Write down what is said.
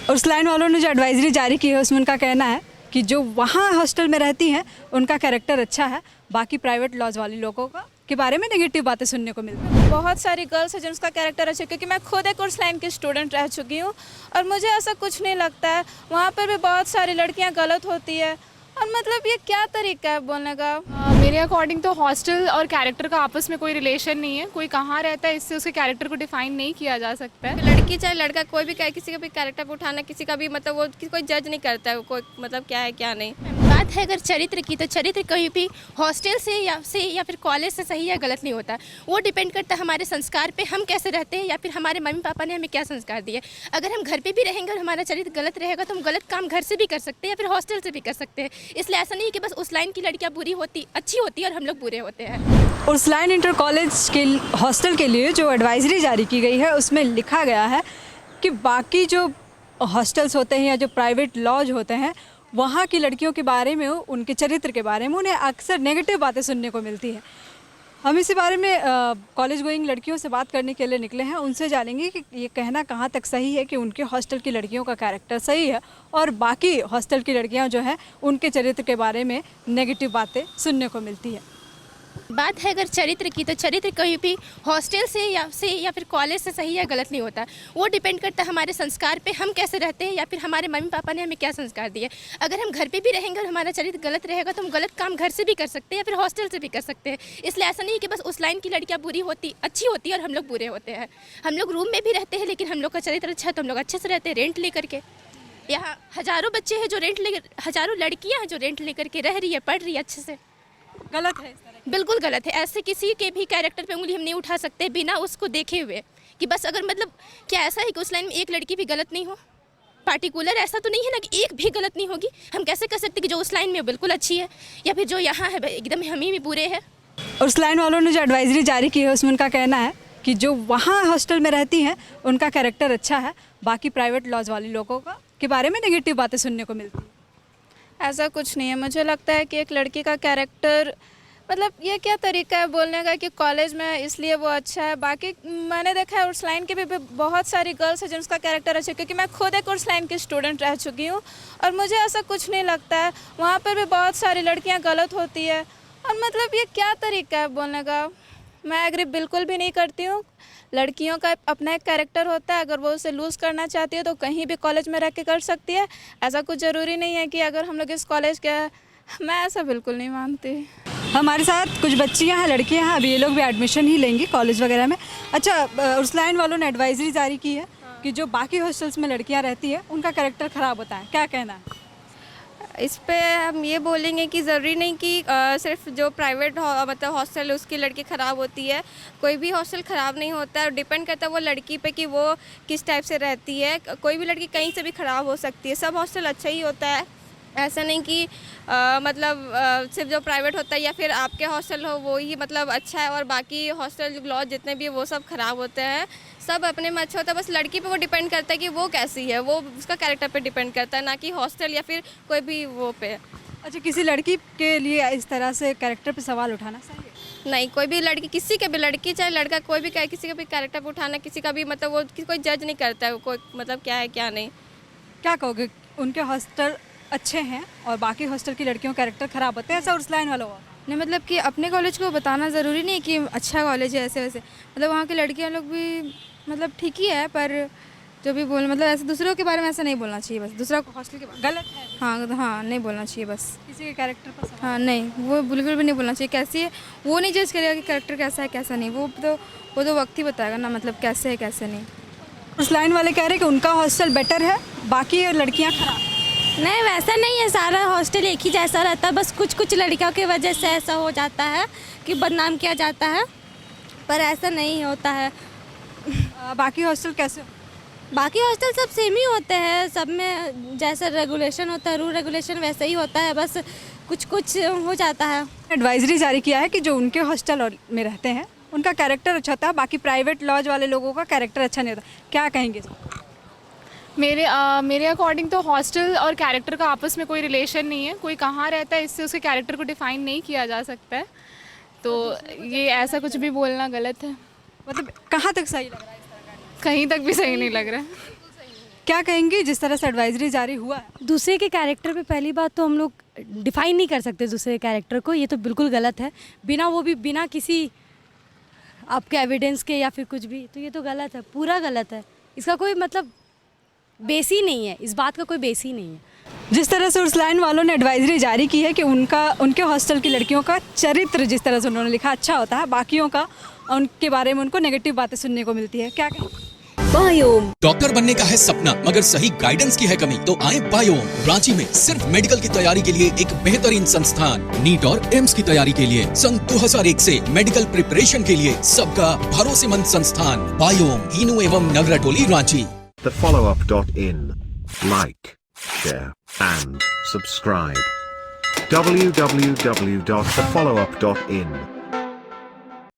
उर्सलाइन वालों ने जो एडवाइजरी जारी की है उसमें उनका कहना है कि जो वहाँ हॉस्टल में रहती हैं उनका कैरेक्टर अच्छा है, बाकी प्राइवेट लॉज वाले लोगों का के बारे में नेगेटिव बातें सुनने को मिलती हैं। बहुत सारी गर्ल्स हैं जिनका कैरेक्टर अच्छा है, क्योंकि मैं खुद एक उर्सलाइन की स्टूडेंट रह चुकी हूँ और मुझे ऐसा कुछ नहीं लगता है। वहाँ पर भी बहुत सारी लड़कियाँ गलत होती है और मतलब ये क्या तरीका है बोलने का। मेरे अकॉर्डिंग तो हॉस्टल और कैरेक्टर का आपस में कोई रिलेशन नहीं है। कोई कहाँ रहता है इससे उसके कैरेक्टर को डिफाइन नहीं किया जा सकता है। लड़की चाहे लड़का कोई भी किसी का भी कैरेक्टर पे उठाना, किसी का भी मतलब वो कोई जज नहीं करता है, कोई मतलब क्या है क्या नहीं। बात है अगर चरित्र की, तो चरित्र कहीं भी हॉस्टल से या फिर कॉलेज से सही या गलत नहीं होता। वो डिपेंड करता है हमारे संस्कार पे, हम कैसे रहते हैं या फिर हमारे मम्मी पापा ने हमें क्या संस्कार दिए। अगर हम घर पे भी रहेंगे और हमारा चरित्र गलत रहेगा तो हम गलत काम घर से भी कर सकते हैं या फिर हॉस्टल से भी कर सकते हैं। इसलिए ऐसा नहीं है कि बस उस लाइन की लड़कियाँ बुरी होती अच्छी होती है और हम लोग बुरे होते हैं। उर्सलाइन इंटर कॉलेज के हॉस्टल के लिए जो एडवाइजरी जारी की गई है उसमें लिखा गया है कि बाकी जो हॉस्टल्स होते हैं या जो प्राइवेट लॉज होते हैं वहाँ की लड़कियों के बारे में, उनके चरित्र के बारे में उन्हें अक्सर नेगेटिव बातें सुनने को मिलती है। हम इसी बारे में कॉलेज गोइंग लड़कियों से बात करने के लिए निकले हैं। उनसे जानेंगे कि ये कहना कहाँ तक सही है कि उनके हॉस्टल की लड़कियों का कैरेक्टर सही है और बाकी हॉस्टल की लड़कियाँ जो हैं उनके चरित्र के बारे में नेगेटिव बातें सुनने को मिलती है। बात है अगर चरित्र की, तो चरित्र कहीं भी हॉस्टल से या फिर कॉलेज से सही या गलत नहीं होता। वो डिपेंड करता है हमारे संस्कार पे, हम कैसे रहते हैं या फिर हमारे मम्मी पापा ने हमें क्या संस्कार दिए। अगर हम घर पे भी रहेंगे और हमारा चरित्र गलत रहेगा तो हम गलत काम घर से भी कर सकते हैं या फिर हॉस्टल से भी कर सकते हैं। इसलिए ऐसा नहीं है कि बस उस लाइन की लड़कियाँ बुरी होती अच्छी होती है और हम लोग बुरे होते हैं। हम लोग रूम में भी रहते हैं लेकिन हम लोग का चरित्र अच्छा है तो हम लोग अच्छे से रहते हैं रेंट लेकर के। यहाँ हज़ारों बच्चे हैं जो हज़ारों लड़कियाँ हैं जो रेंट लेकर के रह रही है, पढ़ रही है अच्छे से। गलत है इस तरह? बिल्कुल गलत है। ऐसे किसी के भी कैरेक्टर पे उंगली हम नहीं उठा सकते बिना उसको देखे हुए कि बस अगर मतलब क्या ऐसा है कि उस लाइन में एक लड़की भी गलत नहीं हो। पार्टिकुलर ऐसा तो नहीं है ना कि एक भी गलत नहीं होगी। हम कैसे कर सकते कि जो उस लाइन में बिल्कुल अच्छी है या फिर जो यहाँ है एकदम हम ही बुरे हैं। उर्सलाइन वालों ने जो एडवाइजरी जारी की है उसमें उनका कहना है कि जो वहाँ हॉस्टल में रहती हैं उनका कैरेक्टर अच्छा है, बाकी प्राइवेट लॉज वाले लोगों का के बारे में नेगेटिव बातें सुनने को मिलती हैं। ऐसा कुछ नहीं है। मुझे लगता है कि एक लड़की का कैरेक्टर मतलब ये क्या तरीका है बोलने का कि कॉलेज में इसलिए वो अच्छा है। बाकी मैंने देखा है उर्सलाइन की भी बहुत सारी गर्ल्स हैं जिनका कैरेक्टर अच्छा है, क्योंकि मैं खुद एक उर्सलाइन की स्टूडेंट रह चुकी हूँ और मुझे ऐसा कुछ नहीं लगता है। वहाँ पर भी बहुत सारी लड़कियाँ गलत होती है और मतलब ये क्या तरीका है बोलने का। मैं एग्री बिल्कुल भी नहीं करती हूँ। लड़कियों का अपना एक कैरेक्टर होता है, अगर वो उसे लूज़ करना चाहती है तो कहीं भी कॉलेज में रह के कर सकती है। ऐसा कुछ ज़रूरी नहीं है कि अगर हम लोग इस कॉलेज के, मैं ऐसा बिल्कुल नहीं मानती। हमारे साथ कुछ बच्चियां हैं, लड़कियां हैं, अभी ये लोग भी एडमिशन ही लेंगी कॉलेज वगैरह में। अच्छा, उर्सलाइन वालों ने एडवाइजरी जारी की है कि जो बाकी हॉस्टल्स में लड़कियां रहती हैं उनका कैरेक्टर ख़राब होता है, क्या कहना है इस पे हम ये बोलेंगे कि ज़रूरी नहीं कि सिर्फ जो प्राइवेट मतलब हॉस्टल है उसकी लड़की ख़राब होती है। कोई भी हॉस्टल ख़राब नहीं होता है, डिपेंड करता है वो लड़की पे कि वो किस टाइप से रहती है। कोई भी लड़की कहीं से भी ख़राब हो सकती है, सब हॉस्टल अच्छा ही होता है। ऐसा नहीं कि सिर्फ जो प्राइवेट होता है या फिर आपके हॉस्टल हो वो ही मतलब अच्छा है और बाकी हॉस्टल लॉज जितने भी वो सब ख़राब होते हैं। सब अपने में अच्छा होता है, बस लड़की पे वो डिपेंड करता है कि वो कैसी है, वो उसका कैरेक्टर पे डिपेंड करता है, ना कि हॉस्टल या फिर कोई भी वो पे। अच्छा, किसी लड़की के लिए इस तरह से कैरेक्टर पे सवाल उठाना सही है? नहीं, कोई भी लड़की, किसी के भी लड़की चाहे लड़का कोई भी किसी का भी कैरेक्टर पे उठाना, किसी का भी मतलब वो कोई जज नहीं करता है, कोई मतलब क्या है क्या नहीं। क्या कहोगे, उनके हॉस्टल अच्छे हैं और बाकी हॉस्टल की लड़कियों का कैरेक्टर ख़राब होते हैं, ऐसा उर्सलाइन वालों का? नहीं, मतलब कि अपने कॉलेज को बताना ज़रूरी नहीं है कि अच्छा कॉलेज है ऐसे वैसे। मतलब वहाँ की लड़कियाँ लोग भी मतलब ठीक ही है, पर जो भी बोल मतलब ऐसे दूसरों के बारे में ऐसा नहीं बोलना चाहिए। बस दूसरा हॉस्टल के बारे गलत है? हाँ, नहीं बोलना चाहिए बस। किसी के कैरेक्टर पर सवाल? हाँ नहीं, वो बिल्कुल भी नहीं बोलना चाहिए। कैसी है वो नहीं जज करेगा कि कैरेक्टर कैसा है कैसा नहीं, वो तो वक्त ही बताएगा ना, मतलब कैसे है कैसे नहीं। उर्सलाइन वाले कह रहे हैं कि उनका हॉस्टल बेटर है, बाकी लड़कियाँ ख़राब। नहीं, वैसा नहीं है, सारा हॉस्टल एक ही जैसा रहता है। बस कुछ कुछ लड़कियों की वजह से ऐसा हो जाता है कि बदनाम किया जाता है, पर ऐसा नहीं होता है। बाकी हॉस्टल कैसे? बाकी हॉस्टल सब सेम ही होते हैं, सब में जैसा रेगुलेशन होता है, रूल रेगुलेशन वैसे ही होता है, बस कुछ कुछ हो जाता है। एडवाइजरी जारी किया है कि जो उनके हॉस्टल में रहते हैं उनका कैरेक्टर अच्छा होता है, बाकी प्राइवेट लॉज वाले लोगों का कैरेक्टर अच्छा नहीं होता। क्या कहेंगे? मेरे अकॉर्डिंग तो हॉस्टल और कैरेक्टर का आपस में कोई रिलेशन नहीं है। कोई कहाँ रहता है इससे उसके कैरेक्टर को डिफाइन नहीं किया जा सकता है। तो ये ऐसा कुछ भी बोलना गलत है। मतलब कहाँ तक सही लग रहा है इस तरह का? कहीं तक भी सही नहीं लग रहा है। क्या कहेंगी जिस तरह से एडवाइजरी जारी हुआ है? दूसरे के कैरेक्टर पे पहली बात तो हम लोग डिफाइन नहीं कर सकते दूसरे कैरेक्टर को, ये तो बिल्कुल गलत है, बिना किसी आपके एविडेंस के या फिर कुछ भी, तो ये तो गलत है, पूरा गलत है। इसका कोई मतलब बेस ही नहीं है, इस बात का कोई बेस ही नहीं है। जिस तरह से उर्सलाइन वालों ने एडवाइजरी जारी की है कि उनके हॉस्टल की लड़कियों का चरित्र जिस तरह से उन्होंने लिखा अच्छा होता है, बाकियों का उनके बारे में उनको नेगेटिव बातें सुनने को मिलती है, क्या कहें? बायोम डॉक्टर बनने का है सपना मगर सही गाइडेंस की है कमी, तो आए बायोम। रांची में सिर्फ मेडिकल की तैयारी के लिए एक बेहतरीन संस्थान, नीट और एम्स की तैयारी के लिए सन 2001 से मेडिकल प्रिपरेशन के लिए सबका भरोसेमंद संस्थान बायोम, इनू एवं नगरटोली, Ranchi. thefollowup.in. Like, share and subscribe. www.thefollowup.in